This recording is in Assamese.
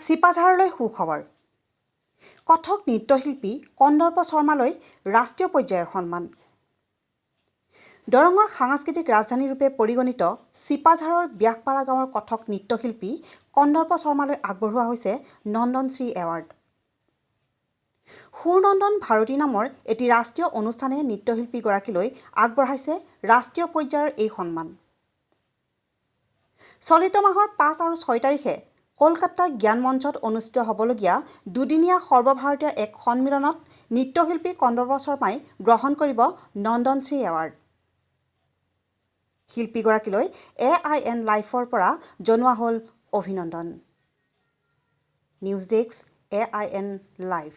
চিপাঝাৰলৈ সুখবৰ কথক নৃত্যশিল্পী কন্দৰ্প শৰ্মালৈ ৰাষ্ট্ৰীয় পৰ্যায়ৰ সন্মান দৰঙৰ সাংস্কৃতিক ৰাজধানী ৰূপে পৰিগণিত চিপাঝাৰৰ ব্যাসপাৰা গাঁৱৰ কথক নৃত্যশিল্পী কন্দৰ্প শৰ্মালৈ আগবঢ়োৱা হৈছে নন্দনশ্ৰী এৱাৰ্ড সুৰনন্দন ভাৰতী নামৰ এটি ৰাষ্ট্ৰীয় অনুষ্ঠানে নৃত্যশিল্পীগৰাকীলৈ আগবঢ়াইছে ৰাষ্ট্ৰীয় পৰ্যায়ৰ এই সন্মান চলিত মাহৰ 5 আৰু 6 তাৰিখে কলকাতা জ্ঞান মঞ্চত অনুষ্ঠিত হ'বলগীয়া দুদিনীয়া সৰ্বভাৰতীয় এক সন্মিলনত নৃত্যশিল্পী কন্দৰ্প শৰ্মাই গ্ৰহণ কৰিব নন্দনশ্ৰী এৱাৰ্ড শিল্পীগৰাকীলৈ AIN লাইফৰ পৰা জনোৱা হ'ল অভিনন্দন নিউজ ডেস্ক AIN লাইভ